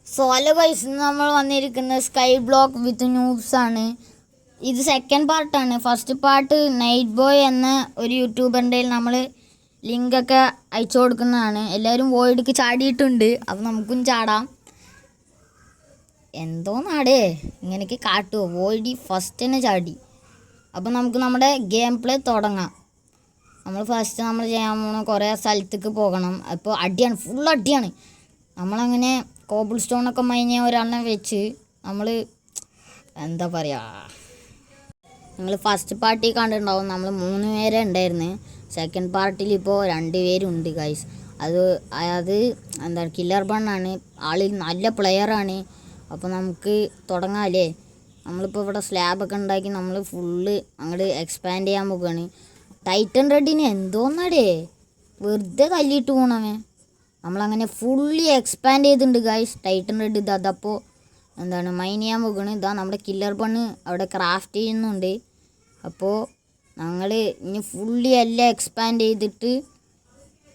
So hello guys, ഇന്ന് നമ്മൾ വന്നിരിക്കുന്നത് സ്കൈ ബ്ലോക്ക് വിത്ത് ന്യൂബ്സ് ആണ്. ഇത് സെക്കൻഡ് പാർട്ടാണ്. ഫസ്റ്റ് പാർട്ട് നൈറ്റ് ബോയ് എന്ന ഒരു യൂട്യൂബറിൻ്റെ നമ്മൾ ലിങ്കൊക്കെ അയച്ചു കൊടുക്കുന്നതാണ്. എല്ലാവരും വോയിഡ്ക്ക് ചാടിയിട്ടുണ്ട്, അപ്പോൾ നമുക്കും ചാടാം. എന്തോ നാടേ ഇങ്ങനെയൊക്കെ കാട്ടുമോ? വോയിഡ് ഫസ്റ്റ് തന്നെ ചാടി. അപ്പോൾ നമുക്ക് നമ്മുടെ ഗെയിം പ്ലേ തുടങ്ങാം. നമ്മൾ ഫസ്റ്റ് നമ്മൾ ചെയ്യാൻ പോകുന്ന കുറേ സ്ഥലത്തേക്ക് പോകണം. അപ്പോൾ അടിയാണ്, ഫുൾ അടിയാണ്. നമ്മളങ്ങനെ കോബിൾ സ്റ്റോണൊക്കെ മൈനിയ ഒരാളിനെ വെച്ച് നമ്മൾ എന്താ പറയുക, നിങ്ങൾ ഫസ്റ്റ് പാർട്ടി കണ്ടിട്ടുണ്ടാവും. നമ്മൾ 3 പേരെ ഉണ്ടായിരുന്നു. സെക്കൻഡ് പാർട്ടിയിൽ ഇപ്പോൾ 2 പേരുണ്ട് ഗൈസ്. അത് എന്താണ്, കില്ലർ ബണ്ണാണ്. ആളിൽ നല്ല പ്ലെയറാണ്. അപ്പോൾ നമുക്ക് തുടങ്ങാമല്ലേ? നമ്മളിപ്പോൾ ഇവിടെ സ്ലാബൊക്കെ ഉണ്ടാക്കി നമ്മൾ ഫുള്ള് അങ്ങോട്ട് എക്സ്പാൻഡ് ചെയ്യാൻ പോകുകയാണ്. ടൈറ്റൻ റെഡിന് എന്തോന്നടേ വെറുതെ തല്ലിയിട്ട് പോകണമേ. നമ്മളങ്ങനെ ഫുള്ളി എക്സ്പാൻഡ് ചെയ്തിട്ടുണ്ട് ഗൈസ്. ടൈറ്റൻ റെഡ് അതപ്പോൾ എന്താണ് മൈൻ ചെയ്യാൻ പോകുകയാണ്. ഇതാ നമ്മുടെ കില്ലർ ബണ്ണ് അവിടെ ക്രാഫ്റ്റ് ചെയ്യുന്നുണ്ട്. അപ്പോൾ ഞങ്ങൾ ഇനി ഫുള്ളി എല്ലാം എക്സ്പാൻഡ് ചെയ്തിട്ട്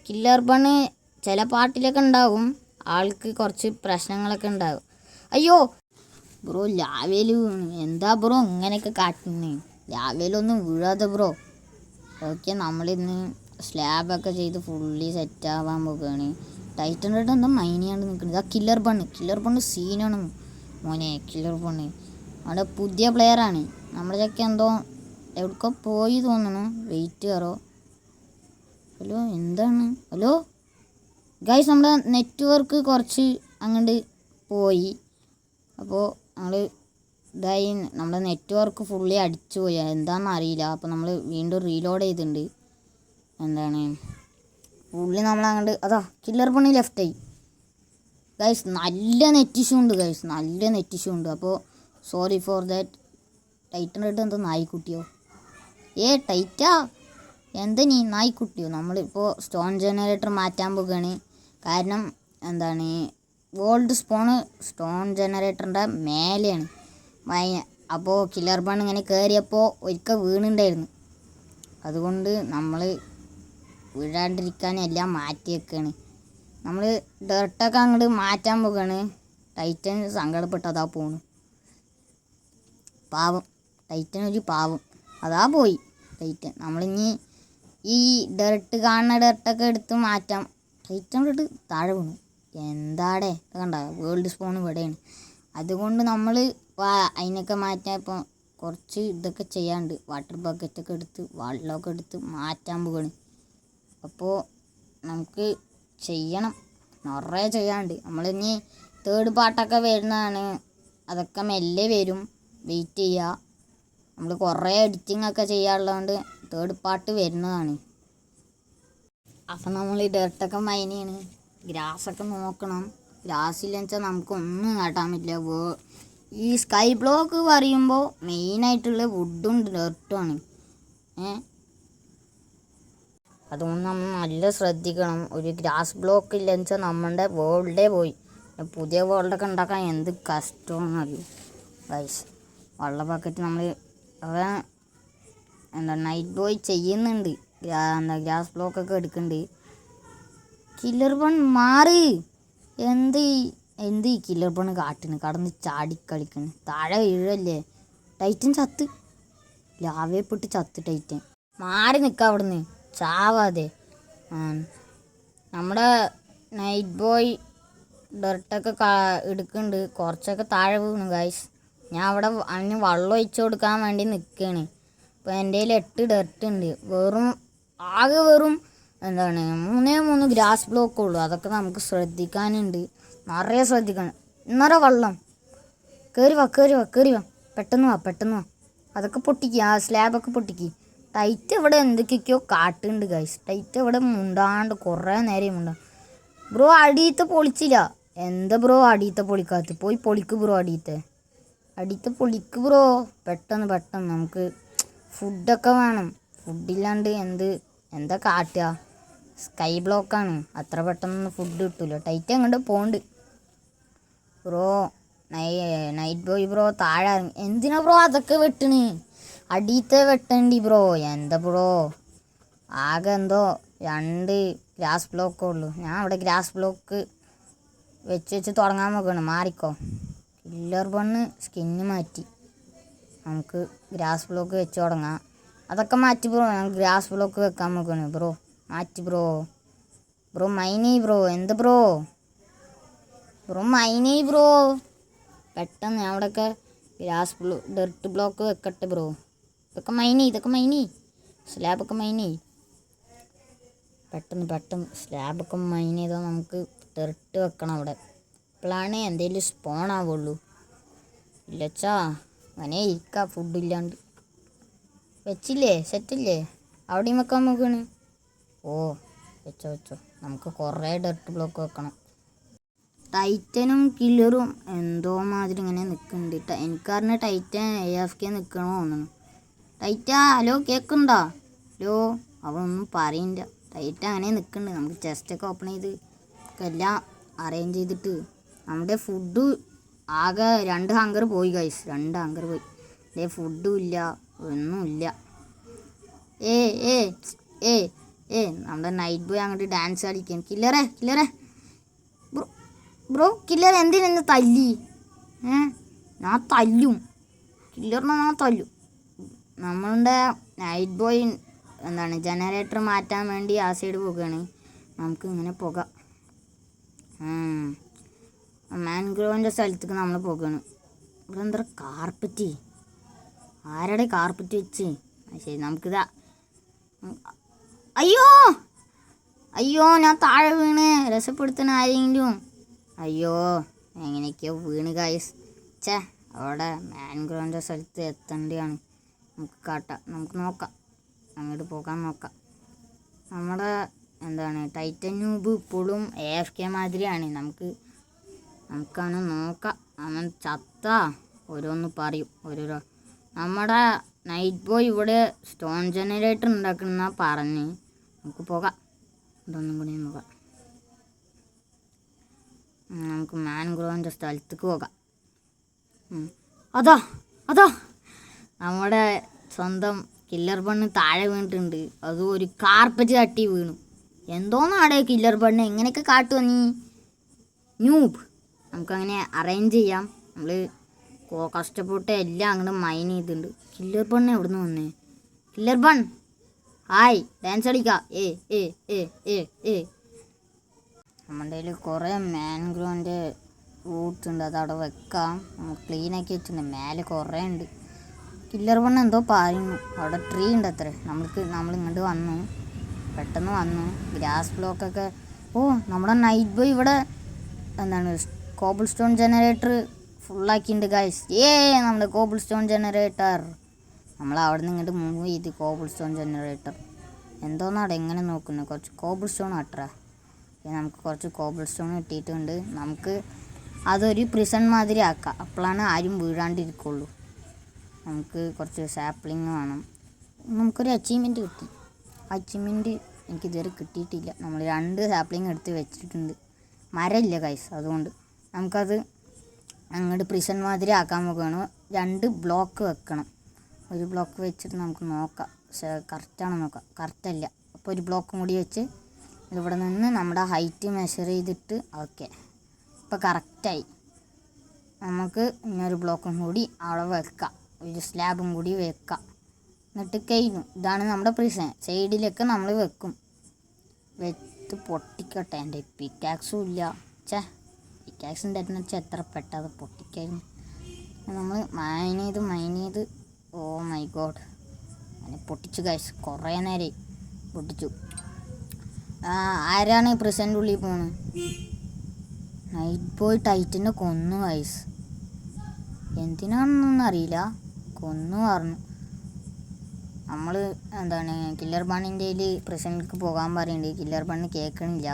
കില്ലർ ബണ്ണ് ചില പാർട്ടിലൊക്കെ ഉണ്ടാകും, ആൾക്ക് കുറച്ച് പ്രശ്നങ്ങളൊക്കെ ഉണ്ടാകും. അയ്യോ ബ്രോ, ലാവേൽ എന്താ ബ്രോ ഇങ്ങനെയൊക്കെ കാട്ടുന്നത്? ലാവേലൊന്നും വീഴാതെ ബ്രോ. ഓക്കെ, നമ്മളിന്ന് സ്ലാബൊക്കെ ചെയ്ത് ഫുള്ളി സെറ്റാവാൻ പോകുകയാണ്. ടൈറ്റൻ റെഡ് എന്താ മൈൻ ചെയ്യാണ്ട് നിൽക്കുന്നത്? ആ കില്ലർ ബണ്ണ് സീനാണ് മോനെ. കില്ലർ ബണ്ണ് അവിടെ പുതിയ പ്ലെയറാണ്. നമ്മുടെ ചക്ക എന്തോ എവിടെക്കോ പോയി തോന്നണു. വെയിറ്റ് കയറോ? ഹലോ, എന്താണ്? ഹലോ ഗൈസ്, നമ്മുടെ നെറ്റ്വർക്ക് കുറച്ച് അങ്ങോട്ട് പോയി. അപ്പോൾ ഞങ്ങൾ ഇതായി, നമ്മുടെ നെറ്റ്വർക്ക് ഫുള്ളി അടിച്ചു പോയി. എന്താണെന്ന് അറിയില്ല. അപ്പോൾ നമ്മൾ വീണ്ടും റീലോഡ് ചെയ്തിട്ടുണ്ട്. എന്താണ് ഫുള്ളി നമ്മളങ്ങോട്ട് അതാ കില്ലർ പണി ലെഫ്റ്റായി ഗൈസ്. നല്ല നെറ്റ് ഇഷ്യൂ ഉണ്ട് ഗൈസ്, നല്ല നെറ്റ് ഇഷ്യൂ ഉണ്ട്. അപ്പോൾ sorry for that. Titan red എന്താ നായിക്കുട്ടിയോ? ടൈറ്റാ എന്താ നീ നായിക്കുട്ടിയോ? നമ്മളിപ്പോൾ സ്റ്റോൺ ജനറേറ്റർ മാറ്റാൻ പോകുകയാണ്. കാരണം എന്താണ്, ഗോൾഡ് സ്റ്റോൺ ജനറേറ്ററിൻ്റെ മേലെയാണ്. അപ്പോൾ കില്ലർ ബൺ ഇങ്ങനെ കയറിയപ്പോൾ ഒരിക്കൽ വീണുണ്ടായിരുന്നു. അതുകൊണ്ട് നമ്മൾ വീഴാണ്ടിരിക്കാൻ എല്ലാം മാറ്റി വെക്കുകയാണ്. നമ്മൾ ഡർട്ടൊക്കെ അങ്ങോട്ട് മാറ്റാൻ പോകുകയാണ്. ടൈറ്റൻ സങ്കടപ്പെട്ടതാ പോണു. പാവം ടൈറ്റൻ, ഒരു പാവം. അതാ പോയി ടൈറ്റൻ. നമ്മളിനി ഈ കാണുന്ന ഡർട്ടൊക്കെ എടുത്ത് മാറ്റാം. ടൈറ്റൻ ഇട്ട് താഴെ വീണു. എന്താടേ കണ്ട, വേൾഡ് സ്പോൺ ഇവിടെയാണ്. അതുകൊണ്ട് നമ്മൾ അതിനൊക്കെ മാറ്റാൻ ഇപ്പോൾ കുറച്ച് ഇതൊക്കെ ചെയ്യാണ്ട്. വാട്ടർ ബക്കറ്റൊക്കെ എടുത്ത് വെള്ളമൊക്കെ എടുത്ത് മാറ്റാൻ പോകുകയാണ്. അപ്പോൾ നമുക്ക് ചെയ്യണം, നിറയെ ചെയ്യാണ്ട്. നമ്മളിനി തേർഡ് പാർട്ടൊക്കെ വരുന്നതാണ്. അതൊക്കെ മെല്ലെ വരും, വെയിറ്റ് ചെയ്യുക. നമ്മൾ കുറേ എഡിറ്റിംഗ് ഒക്കെ ചെയ്യാനുള്ളതുകൊണ്ട് തേർഡ് പാർട്ട് വരുന്നതാണ്. അപ്പം നമ്മൾ ഈ ഡർട്ടൊക്കെ മൈൻ ചെയ്യണ്. ഗ്രാസൊക്കെ നോക്കണം. ഗ്രാസ് ഇല്ലെന്ന് വെച്ചാൽ നമുക്കൊന്നും കാട്ടാൻ പറ്റില്ല. ഈ സ്കൈ ബ്ലോക്ക് പറയുമ്പോൾ മെയിനായിട്ടുള്ള വുഡും ഡർട്ടുമാണ്. അതുകൊണ്ട് നമ്മൾ നല്ല ശ്രദ്ധിക്കണം. ഒരു ഗ്രാസ് ബ്ലോക്ക് ഇല്ലെന്ന് വെച്ചാൽ നമ്മളുടെ വേൾഡേ പോയി. പുതിയ വേൾഡൊക്കെ ഉണ്ടാക്കാൻ എന്ത് കഷ്ടമാണെന്നറിയും ഗൈസ്. വെള്ള ബക്കറ്റ് നമ്മൾ എന്താ നൈറ്റ് ബോയ് ചെയ്യുന്നുണ്ട്. ഗ്രാസ് ബ്ലോക്കൊക്കെ എടുക്കുന്നുണ്ട്. കില്ലർ ബൺ മാറി. എന്ത് ഈ കില്ലർ ബൺ കാട്ടിന് കടന്ന് ചാടിക്കളിക്കുന്നു. താഴെ വീഴല്ലേ? ടൈറ്റൻ ചത്ത്, ലാവയെപ്പെട്ട് ചത്ത് ടൈറ്റൻ. മാറി നിൽക്കുക അവിടുന്ന്, ചാവാതെ. നമ്മുടെ നൈറ്റ് ബോയ് ഡർട്ടൊക്കെ എടുക്കുന്നുണ്ട്. കുറച്ചൊക്കെ താഴെ വീണു ഗൈസ്. ഞാൻ അവിടെ അതിന് വെള്ളം ഒഴിച്ചു കൊടുക്കാൻ വേണ്ടി നിൽക്കുകയാണ്. ഇപ്പോൾ എൻ്റെ കയ്യിൽ 8 ഡർട്ട് ഉണ്ട്. ആകെ വെറും എന്താണ് 3 ഗ്രാസ് ബ്ലോക്കേ ഉള്ളൂ. അതൊക്കെ നമുക്ക് ശ്രദ്ധിക്കാനുണ്ട്, നിറയെ ശ്രദ്ധിക്കണം. ഇന്നറെ വെള്ളം കയറി വാ പെട്ടെന്ന് വാ. അതൊക്കെ പൊട്ടിക്കുക, ആ സ്ലാബൊക്കെ പൊട്ടിക്കുക. ടൈറ്റ് ഇവിടെ എന്തൊക്കെയൊക്കെയോ കാട്ടുന്നുണ്ട് ഗൈസ്. ടൈറ്റ് ഇവിടെ മുണ്ടാണ്ട് കുറേ നേരം മുണ്ടാ. ബ്രോ അടിയത്തെ പൊളിച്ചില്ല. എന്താ ബ്രോ അടിയത്തെ പൊളിക്കാത്ത? പോയി പൊളിക്ക് ബ്രോ, അടിയത്തെ പൊളിക്ക് ബ്രോ. പെട്ടെന്ന് നമുക്ക് ഫുഡൊക്കെ വേണം. ഫുഡില്ലാണ്ട് എന്താ കാട്ടുക? സ്കൈ ബ്ലോക്കാണ്, അത്ര പെട്ടെന്നൊന്നും ഫുഡ് കിട്ടില്ല. ടൈറ്റ് അങ്ങോട്ട് pond bro. Night boy bro താഴെ എന്തിനാ ബ്രോ അതൊക്കെ വെട്ടണ്? അടിയത്തെ വെട്ടണ്ടി ബ്രോ. എന്താ ബ്രോ, ആകെ എന്തോ 2 ഗ്രാസ് ബ്ലോക്കേ ഉള്ളൂ. ഞാൻ അവിടെ ഗ്രാസ് ബ്ലോക്ക് വെച്ച് തുടങ്ങാൻ നോക്കുകയാണ്. മാറിക്കോ. കില്ലർ ബണ്ണ് സ്കിന്ന് മാറ്റി. നമുക്ക് ഗ്രാസ് ബ്ലോക്ക് വെച്ച് തുടങ്ങാം. അതൊക്കെ മാറ്റി ബ്രോ. ഞാൻ ഗ്രാസ് ബ്ലോക്ക് വെക്കാൻ നോക്കുകയാണ്. ബ്രോ മാറ്റി ബ്രോ. ബ്രോ മൈനി ബ്രോ. എന്ത് ബ്രോ? ബ്രോ മൈനി ബ്രോ. പെട്ടെന്ന് ഞാൻ അവിടെയൊക്കെ ഡെർട്ട് ബ്ലോക്ക് വെക്കട്ടെ ബ്രോ. ഇതൊക്കെ മൈനി സ്ലാബൊക്കെ മൈനി. പെട്ടെന്ന് സ്ലാബൊക്കെ മൈൻ ചെയ്താൽ നമുക്ക് ഡെർട്ട് വെക്കണം അവിടെ. അപ്പോഴാണ് എന്തെങ്കിലും സ്പോൺ ആവുള്ളൂ. ഇല്ലച്ചാ അങ്ങനെ ഇരിക്കാം ഫുഡില്ലാണ്ട്. വെച്ചില്ലേ? സെറ്റില്ലേ? അവിടെയും വെക്കാൻ നോക്കുകയാണ്. ഓ വെച്ചോ. നമുക്ക് കുറേ ഡെർട്ട് ബ്ലോക്ക് വെക്കണം. ടൈറ്റനും കില്ലറും എന്തോ മാതിരി ഇങ്ങനെ നിൽക്കുന്നുണ്ട്. എനിക്കറിഞ്ഞ ടൈറ്റൻ AFK നിൽക്കണോ തോന്നുന്നു. ടൈറ്റ ഹലോ കേൾക്കുന്നുണ്ടോ? ഹലോ അവനൊന്നും പറയണ്ട. ടൈറ്റ അങ്ങനെ നിൽക്കുന്നുണ്ട്. നമുക്ക് ചെസ്റ്റൊക്കെ ഓപ്പൺ ചെയ്ത് എല്ലാം അറേഞ്ച് ചെയ്തിട്ട് നമ്മുടെ ഫുഡ് ആകെ 2 ഹങ്കർ പോയി ഗൈസ്. 2 ഹങ്കർ പോയി. ഇതേ ഫുഡും ഇല്ല, ഒന്നുമില്ല. നമ്മുടെ നൈറ്റ് ബോയ് അങ്ങോട്ട് ഡാൻസ് കളിക്കാൻ. കില്ലറെ ബ്രോ കില്ലർ എന്തിനെന്നെ തല്ലി? ഞാൻ തല്ലും. കില്ലറിനെ ഞാൻ തല്ലും. നമ്മളുടെ നൈറ്റ് ബോയ് ജനറേറ്റർ മാറ്റാൻ വേണ്ടി ആ സൈഡ് പോകുകയാണ്. നമുക്ക് ഇങ്ങനെ പോകാം. മാൻഗ്രോവിൻ്റെ സ്ഥലത്തേക്ക് നമ്മൾ പോകുകയാണ്. ഇവിടെ എന്താ കാർപ്പറ്റ്? ആരുടെ കാർപ്പറ്റ് വെച്ച്? ശരി നമുക്കിതാ. അയ്യോ ഞാൻ താഴെ വീണ്. രസപ്പെടുത്തണ ആരെങ്കിലും? അയ്യോ എങ്ങനെയൊക്കെയോ വീണ് ഗൈസ്. അവിടെ മാൻഗ്രോവിൻ്റെ സ്ഥലത്ത് എത്തേണ്ടതാണ്. നമുക്ക് നോക്കാം. അങ്ങോട്ട് പോകാൻ നോക്കാം. നമ്മുടെ ടൈറ്റൻ ന്യൂബ് ഇപ്പോഴും AFK മാതിരിയാണ്. നമുക്കാണ് നോക്കാം. അവൻ ചത്ത ഓരോന്ന് പറയും ഓരോരോ. നമ്മുടെ നൈറ്റ് ബോയ് ഇവിടെ സ്റ്റോൺ ജനറേറ്റർ ഉണ്ടാക്കുന്ന പറഞ്ഞ് നമുക്ക് പോകാം. ഇതൊന്നും കൂടി നോക്കാം. നമുക്ക് മാൻഗ്രോവിൻ്റെ സ്ഥലത്തേക്ക് പോകാം. അതാ നമ്മുടെ സ്വന്തം കില്ലർ ബണ്ണ് താഴെ വീണിട്ടുണ്ട്. അത് ഒരു കാർപ്പറ്റ് തട്ടി വീണു. എന്തോന്നാടെ കില്ലർ ബണ്ണ് എങ്ങനെയൊക്കെ കാട്ടുക നീ ന്യൂബ്? നമുക്കങ്ങനെ അറേഞ്ച് ചെയ്യാം. നമ്മൾ കഷ്ടപ്പെട്ട് എല്ലാം അങ്ങോട്ട് മൈൻ ചെയ്തിട്ടുണ്ട്. കില്ലർ ബണ്ണ് എവിടെ നിന്ന് വന്നേ? കില്ലർ ബൺ ഹായ് ഡാൻസ് കളിക്കാം. നമ്മുടെ കയ്യിൽ കുറേ മാൻഗ്രോവിൻ്റെ റൂട്ട്സ് ഉണ്ട്. അതവിടെ വെക്കാം. ക്ലീനാക്കി വെച്ചിട്ടുണ്ട്. മേലെ കുറേ ഉണ്ട്. കില്ലർ ബണ്ണ് എന്തോ പറയുന്നു. അവിടെ ട്രീ ഉണ്ട് അത്രേ. നമ്മളിങ്ങോട്ട് പെട്ടെന്ന് വന്നു. ഗ്രാസ് ബ്ലോക്കൊക്കെ. നമ്മുടെ നൈറ്റ് ബോയ് ഇവിടെ കോബിൾ സ്റ്റോൺ ജനറേറ്റർ ഫുള്ളാക്കിയിട്ടുണ്ട് ഗൈസ്. നമ്മുടെ കോബിൾ സ്റ്റോൺ ജനറേറ്റർ നമ്മൾ അവിടെ നിന്ന് ഇങ്ങോട്ട് മൂവ് ചെയ്ത്. കോബിൾ സ്റ്റോൺ ജനറേറ്റർ എന്തോന്നാടെ എങ്ങനെ നോക്കുന്നത്? കുറച്ച് കോബിൾ സ്റ്റോൺ കട്ടറ. നമുക്ക് കുറച്ച് കോബിൾ സ്റ്റോൺ കിട്ടിയിട്ടുണ്ട്. നമുക്ക് അതൊരു പ്രിസൺ മാതിരി ആക്കാം. അപ്പോഴാണ് ആരും വീഴാണ്ടിരിക്കുള്ളൂ. നമുക്ക് കുറച്ച് സാപ്ലിങ് വേണം. നമുക്കൊരു അച്ചീവ്മെൻറ്റ് കിട്ടി. അച്ചീവ്മെൻറ്റ് എനിക്കിതുവരെ കിട്ടിയിട്ടില്ല. നമ്മൾ 2 സാപ്ലിങ് എടുത്ത് വെച്ചിട്ടുണ്ട്. മരമില്ല ഗൈസ്. അതുകൊണ്ട് നമുക്കത് അങ്ങോട്ട് പ്രിസൺ മാതിരി ആക്കാൻ നോക്കുകയാണ്. 2 ബ്ലോക്ക് വെക്കണം. ഒരു ബ്ലോക്ക് വെച്ചിട്ട് നമുക്ക് നോക്കാം. പക്ഷേ കറക്റ്റാണോ നോക്കാം. കറക്റ്റല്ല. അപ്പോൾ ഒരു ബ്ലോക്കും കൂടി വെച്ച് ഇവിടെ നിന്ന് നമ്മുടെ ഹൈറ്റ് മെഷർ ചെയ്തിട്ട് ഓക്കെ ഇപ്പോൾ കറക്റ്റായി. നമുക്ക് ഇന്നൊരു ബ്ലോക്കും കൂടി അവിടെ വെക്കാം. ഒരു സ്ലാബും കൂടി വെക്കാം. എന്നിട്ട് കഴിഞ്ഞു. ഇതാണ് നമ്മുടെ പ്രിസൺ. സൈഡിലൊക്കെ നമ്മൾ വെക്കും. വെച്ച് പൊട്ടിക്കട്ടെ. എൻ്റെ പിക്കാക്സും ഇല്ല. പിക്കാക്സിൻ്റെ എത്ര പെട്ടത് പൊട്ടിക്കായിരുന്നു. നമ്മൾ മൈൻ ചെയ്ത് ഓ മൈ ഗോഡ് അങ്ങനെ പൊട്ടിച്ചു ഗൈസ്. കുറേ നേരം പൊട്ടിച്ചു. ആരാണ് പ്രിസൻ്റെ ഉള്ളിൽ പോകുന്നത്? നൈറ്റ് ബോയ് ടൈറ്റനെ കൊന്നു ഗൈസ്. എന്തിനാണെന്നൊന്നും അറിയില്ല. കൊന്നു പറഞ്ഞു. നമ്മൾ കില്ലർ ബണ്ണിൻ്റെ പ്രസൻറ്റിലേക്ക് പോകാൻ പറയുന്നുണ്ട്. കില്ലർ ബണ്ണ് കേൾക്കണില്ല.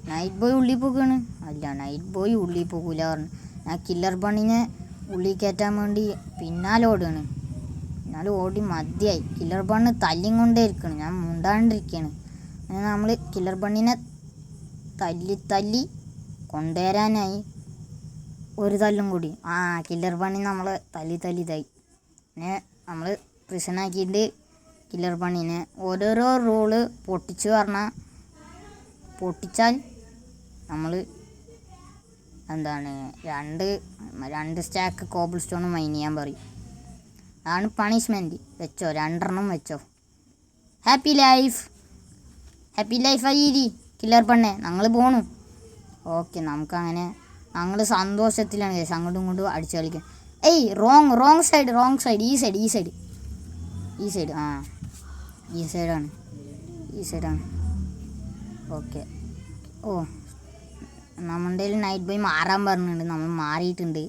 നൈറ്റ് ബോയ് ഉള്ളിൽ പോകുകയാണ്. അല്ല നൈറ്റ് ബോയ് ഉള്ളിൽ പോകൂല പറഞ്ഞു. ഞാൻ കില്ലർ ബണ്ണിനെ ഉള്ളിൽ കയറ്റാൻ വേണ്ടി പിന്നാലെ ഓടി മതിയായി. കില്ലർ ബണ്ണ് തല്ലിയും കൊണ്ടേ ഇരിക്കണം. ഞാൻ മുണ്ടാണ്ടിരിക്കുകയാണ്. അങ്ങനെ നമ്മൾ കില്ലർ ബണ്ണിനെ തല്ലി കൊണ്ടുവരാനായി. ഒരു തല്ലും കൂടി. കില്ലർ ബണ്ണി നമ്മൾ തല്ലി ഇതായി. പിന്നെ നമ്മൾ പ്രിസണാക്കിയിട്ട് കില്ലർ ബണ്ണിനെ ഓരോരോ റോള് പൊട്ടിച്ചു പറഞ്ഞാൽ പൊട്ടിച്ചാൽ നമ്മൾ എന്താണ് രണ്ട് സ്റ്റാക്ക് കോബിൾ സ്റ്റോൺ മൈൻ ചെയ്യാൻ പറയും. അതാണ് പണിഷ്മെൻറ്റ്. വെച്ചോ, 2 വെച്ചോ. ഹാപ്പി ലൈഫ് അയ്യരി കില്ലർ പെണ്ണേ, ഞങ്ങൾ പോണു. ഓക്കെ, നമുക്കങ്ങനെ ഞങ്ങൾ സന്തോഷത്തിലാണ് കേസ്. അങ്ങോട്ടും ഇങ്ങോട്ടും അടിച്ചു കളിക്കാം. ഏയ് റോങ് സൈഡ്. ഈ സൈഡ് ആ ഈ സൈഡാണ്. ഓക്കെ. ഓ, നമ്മുടെ നൈറ്റ് ബോയ് മാറാൻ പറഞ്ഞിട്ടുണ്ട്. നമ്മൾ മാറിയിട്ടുണ്ട്.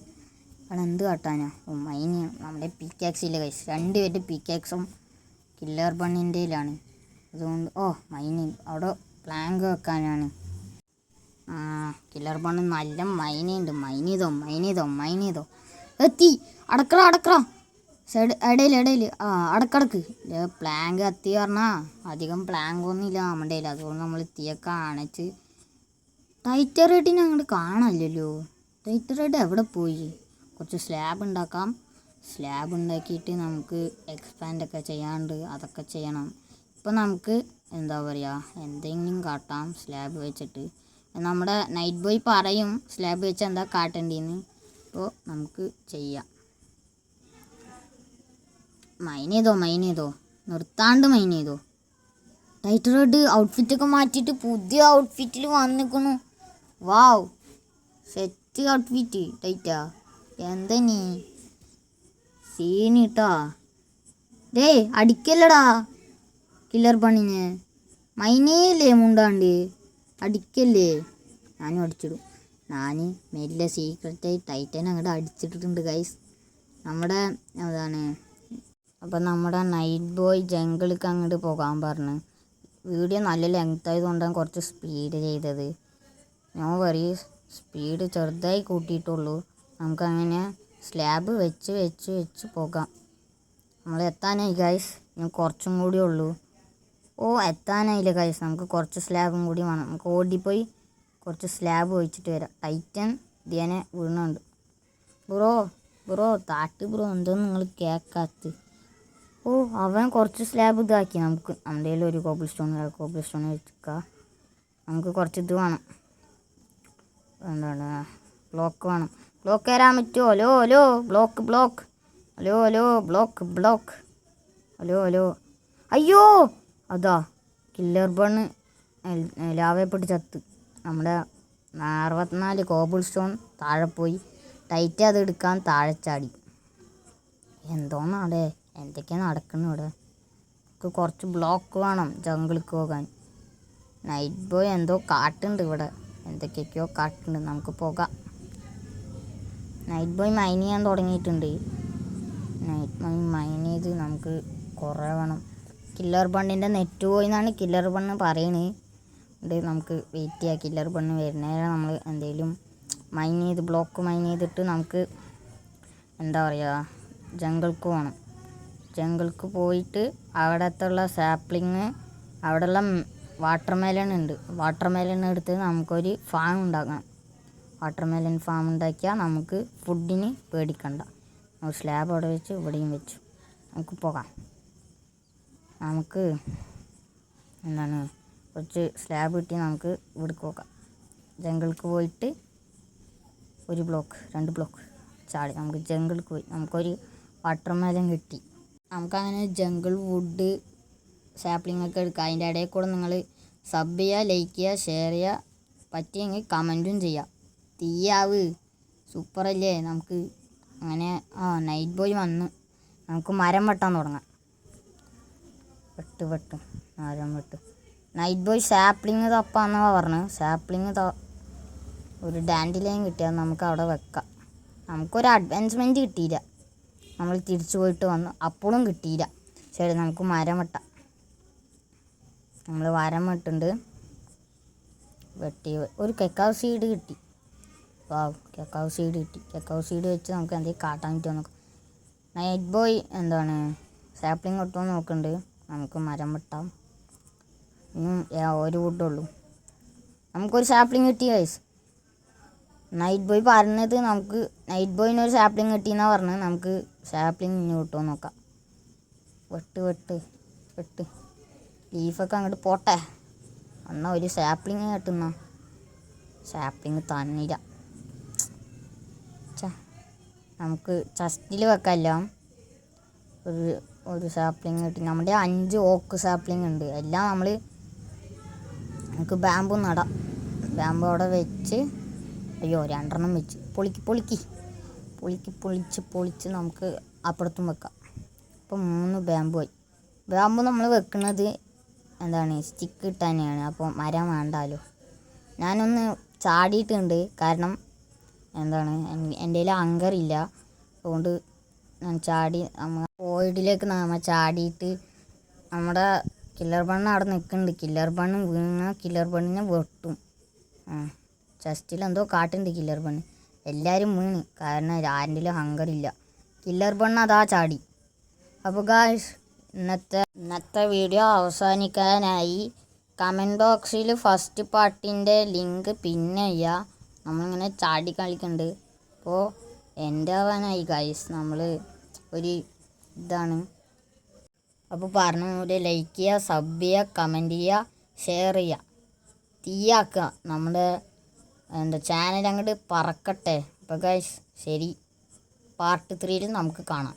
അവിടെ എന്ത് കാട്ടാനാ? ഓ, മൈന് നമ്മുടെ പിക്കാക്സ് ഇല്ല കൈസ്. 2 പേരുടെ പിക്കാക്സും കില്ലർ ബണ്ണിൻ്റെയിലാണ്. അതുകൊണ്ട് മൈന് അവിടെ പ്ലാങ്ക് വെക്കാനാണ്. കില്ലർ ബണ്ണ് നല്ല മൈനുണ്ട്. മൈൻ ചെയ്തോ. എത്തി. അടക്കറ സൈഡ് ഇടയിൽ അടക്കടക്ക്. പ്ലാങ്ക് എത്തി പറഞ്ഞാൽ അധികം പ്ലാങ്ക് ഒന്നും ഇല്ല നമ്മുടെ കയ്യിൽ. അതുകൊണ്ട് നമ്മൾ തീയൊക്കെ അണച്ച് ടൈറ്റർ റേഡിനെ അങ്ങോട്ട് കാണാനില്ലല്ലോ. ടൈറ്റർ റേഡ് എവിടെ പോയി? കുറച്ച് സ്ലാബ് ഉണ്ടാക്കാം. സ്ലാബ് ഉണ്ടാക്കിയിട്ട് നമുക്ക് എക്സ്പാൻഡൊക്കെ ചെയ്യാണ്ട് അതൊക്കെ ചെയ്യണം. ഇപ്പം നമുക്ക് എന്താ പറയുക, എന്തെങ്കിലും കാട്ടാം സ്ലാബ് വെച്ചിട്ട്. നമ്മുടെ നൈറ്റ് ബോയ് പറയും സ്ലാബ് വെച്ച് എന്താ കാട്ടേണ്ടതെന്ന്. അപ്പോൾ നമുക്ക് ചെയ്യാം. മൈൻ ചെയ്തോ നിർത്താണ്ട് മൈൻ ചെയ്തോ. ടൈറ്റർ റെഡ് ഔട്ട്ഫിറ്റൊക്കെ മാറ്റിയിട്ട് പുതിയ ഔട്ട്ഫിറ്റിൽ വന്നിരിക്കുന്നു. വാവ്, സെറ്റ് ഔട്ട്ഫിറ്റ് ടൈറ്റാ. എന്താ നീ സീനിട്ടാ? അടിക്കല്ലടാ കില്ലർ പണിന്. മൈനേല്ലേ മുണ്ടാണ്ട് അടിക്കല്ലേ. ഞാനും അടിച്ചിടും. ഞാൻ മെല്ലെ സീക്രറ്റായി ടൈറ്റൻ അങ്ങോട്ട് അടിച്ചിട്ടിട്ടുണ്ട് ഗൈസ്. നമ്മുടെ അതാണ്. അപ്പം നമ്മുടെ നൈറ്റ് ബോയ് ജംഗിൾക്ക് അങ്ങോട്ട് പോകാൻ പറഞ്ഞു. വീഡിയോ നല്ല ലെങ്ത് ആയതുകൊണ്ടാണ് കുറച്ച് സ്പീഡ് ചെയ്തത്. നോ വറീസ്, സ്പീഡ് ചെറുതായി കൂട്ടിയിട്ടുള്ളൂ. നമുക്കങ്ങനെ സ്ലാബ് വെച്ച് പോകാം. നമ്മൾ എത്താനായി ഗൈസ്. ഇനി കുറച്ചും കൂടി ഉള്ളൂ. എത്താനായില്ല ഗൈസ്. നമുക്ക് കുറച്ച് സ്ലാബും കൂടി വേണം. നമുക്ക് ഓടിപ്പോയി കുറച്ച് സ്ലാബ് വെച്ചിട്ട് വരാം. ടൈറ്റൻ ഇതിനെ വീണുണ്ട്. ബ്രോ താട്ട് ബ്രോ, എന്തോ നിങ്ങൾ കേൾക്കാത്ത? അവൻ കുറച്ച് സ്ലാബ് ഇതാക്കി. നമുക്ക് നമ്മുടെ കയ്യിൽ ഒരു കോബിൾ സ്റ്റോൺ വെച്ചിക്കാം. നമുക്ക് കുറച്ച് ഇത് വേണം. എന്താണ്, ബ്ലോക്ക് വേണം. ബ്ലോക്ക് തരാൻ പറ്റുമോ? Hello block. ഹലോ. അയ്യോ, അതാ കില്ലർ ബണ്ണ് ലാവയപ്പെട്ട് ചത്ത്. നമ്മുടെ 64 കോബിൾ സ്റ്റോൺ താഴെ പോയി. ടൈറ്റ് അത് എടുക്കാൻ താഴെ ചാടി. എന്തോന്നാടേ, എന്തൊക്കെയാണ് നടക്കുന്നത് ഇവിടെ? നമുക്ക് കുറച്ച് ബ്ലോക്ക് വേണം ജംഗിൾക്ക് പോകാൻ. നൈറ്റ് ബോയ് എന്തോ കാട്ടുണ്ട് ഇവിടെ, എന്തൊക്കെയൊക്കെയോ കാട്ടുണ്ട്. നമുക്ക് പോകാം. നൈറ്റ് ബോയ് മൈൻ ചെയ്യാൻ തുടങ്ങിയിട്ടുണ്ട്. നൈറ്റ് ബോയ് മൈൻ ചെയ്ത് നമുക്ക് കുറേ വേണം. കില്ലർ ബണ്ണിൻ്റെ നെറ്റ് പോയി എന്നാണ് കില്ലർ ബണ്ണ് പറയുന്നത്. നമുക്ക് വെയിറ്റ് ചെയ്യാം. കില്ലർ ബണ്ണ് വരുന്നേരം നമ്മൾ എന്തെങ്കിലും ബ്ലോക്ക് മൈൻ ചെയ്തിട്ട് നമുക്ക് എന്താ പറയുക, ജംഗിൾക്ക് പോകണം. ജംഗിൾക്ക് പോയിട്ട് അവിടത്തുള്ള സാപ്ലിങ്, അവിടെയുള്ള വാട്ടർമെലൺ ഉണ്ട്. വാട്ടർമെലൺ എടുത്ത് നമുക്കൊരു ഫാം ഉണ്ടാക്കണം. വാട്ടർമെലൺ ഫാം ഉണ്ടാക്കിയാൽ നമുക്ക് ഫുഡിന് പേടിക്കണ്ട. സ്ലാബ് അവിടെ വെച്ച് ഇവിടെയും വെച്ചു. നമുക്ക് പോകാം. നമുക്ക് എന്താണ്, കുറച്ച് സ്ലാബ് കിട്ടി നമുക്ക് ഇവിടേക്ക് പോകാം. ജംഗിൾക്ക് പോയിട്ട് 1 ബ്ലോക്ക് 2 ബ്ലോക്ക് ചാടി നമുക്ക് ജംഗിൾക്ക് പോയി. നമുക്കൊരു വാട്ടർമെലൺ കിട്ടി. നമുക്കങ്ങനെ ജംഗിൾ വുഡ് സാപ്ലിംഗ് ഒക്കെ എടുക്കാം. അതിൻ്റെ ഇടയിൽ കൂടെ നിങ്ങൾ സബ് ചെയ്യുക, ലൈക്ക് ചെയ്യുക, ഷെയർ ചെയ്യുക, പറ്റിയെങ്കിൽ കമൻറ്റും ചെയ്യുക. തീയാവ് സൂപ്പറല്ലേ? നമുക്ക് അങ്ങനെ നൈറ്റ് ബോയ് വന്നു. നമുക്ക് മരം വെട്ടാൻ തുടങ്ങാം. മരം വെട്ട്. നൈറ്റ് ബോയ് സാപ്ലിങ് തപ്പാന്നാണ് പറഞ്ഞത്. സാപ്ലിങ് ഒരു ഡാൻഡിലൈൻ കിട്ടിയാൽ നമുക്ക് അവിടെ വെക്കാം. നമുക്കൊരു അഡ്വാൻസ്മെൻറ്റ് കിട്ടിയില്ല. നമ്മൾ തിരിച്ചു പോയിട്ട് വന്നു, അപ്പോഴും കിട്ടിയില്ല. ശരി, നമുക്ക് മരം വെട്ടാം. നമ്മൾ മരം വെട്ടുണ്ട്. ഒരു കക്കാവ് സീഡ് കിട്ടി. കക്കാവ് സീഡ് വെച്ച് നമുക്ക് എന്തെങ്കിലും കാട്ടാൻ പറ്റുമോ നോക്കാം. നൈറ്റ് ബോയ് എന്താണ് സാപ്ലിങ് കിട്ടുമോ നോക്കുന്നുണ്ട്. നമുക്ക് മരം വെട്ടാം. ഇന്നും ഒരു വുഡുള്ളൂ. നമുക്കൊരു സാപ്ലിങ് കിട്ടി ഗൈസ്. നൈറ്റ് ബോയ് പറഞ്ഞത് നമുക്ക് നൈറ്റ് ബോയിനൊരു സാപ്ലിങ് കിട്ടിയെന്നാണ് പറഞ്ഞത്. നമുക്ക് സാപ്ലിങ് ഇനി കിട്ടുമോ നോക്കാം. വെട്ട് ലീഫൊക്കെ അങ്ങോട്ട് പോട്ടെ. എന്നാൽ ഒരു സാപ്ലിങ് കിട്ടുന്ന സാപ്ലിങ് തന്നില്ല. നമുക്ക് ചസ്റ്റിൽ വെക്കാമല്ലോ. ഒരു സാപ്ലിങ് കിട്ടി. നമ്മുടെ 5 ഓക്ക് സാപ്ലിങ് ഉണ്ട്. എല്ലാം നമുക്ക് ബാമ്പു നടാം. ബാമ്പു അവിടെ വെച്ച്, അയ്യോ 2 വെച്ച് പൊളിച്ച് നമുക്ക് അപ്പുറത്തും വെക്കാം. അപ്പോൾ 3 ബാമ്പു ആയി. ബാമ്പു നമ്മൾ വെക്കുന്നത് എന്താണ്, സ്റ്റിക്ക് ഇട്ട് തന്നെയാണ്. അപ്പോൾ മരം വേണ്ടാലോ. ഞാനൊന്ന് ചാടിയിട്ടുണ്ട്, കാരണം എന്താണ് എൻ്റെ കയ്യിൽ അങ്കറില്ല. അതുകൊണ്ട് ഞാൻ ചാടി വോയിഡിലേക്ക് നമ്മൾ ചാടിയിട്ട് നമ്മുടെ കില്ലർ ബണ്ണ് അവിടെ നിൽക്കുന്നുണ്ട്. കില്ലർ ബണ്ണ് വീണ കില്ലർ ബണ്ണിനെ വെട്ടും. ചെസ്റ്റിൽ എന്തോ കാട്ടുണ്ട് കില്ലർ ബണ്ണ്. എല്ലാവരും വീണ്, കാരണം ആരുടെയിലും ഹങ്കറില്ല. കില്ലർ ബണ്ണ് അതാ ചാടി. അപ്പോൾ ഗായ്സ്, ഇന്നത്തെ വീഡിയോ അവസാനിക്കാനായി. കമൻറ്റ് ബോക്സിൽ ഫസ്റ്റ് പാർട്ടിൻ്റെ ലിങ്ക് പിന്നെ ചെയ്യുക. നമ്മളിങ്ങനെ ചാടി കളിക്കുന്നുണ്ട്. അപ്പോൾ എൻ്റെ ആവാനായി ഗായ്സ്. നമ്മൾ ഒരു ഇതാണ്. അപ്പോൾ പറഞ്ഞ പോലെ ലൈക്ക് ചെയ്യുക, സബ് ചെയ്യുക, കമൻറ്റ് ചെയ്യുക, ഷെയർ ചെയ്യുക, തീയാക്കുക. നമ്മുടെ ചാനൽ അങ്ങോട്ട് പറക്കട്ടെ. അപ്പോൾ ഗായ്സ് ശരി, പാർട്ട് 3 നമുക്ക് കാണാം.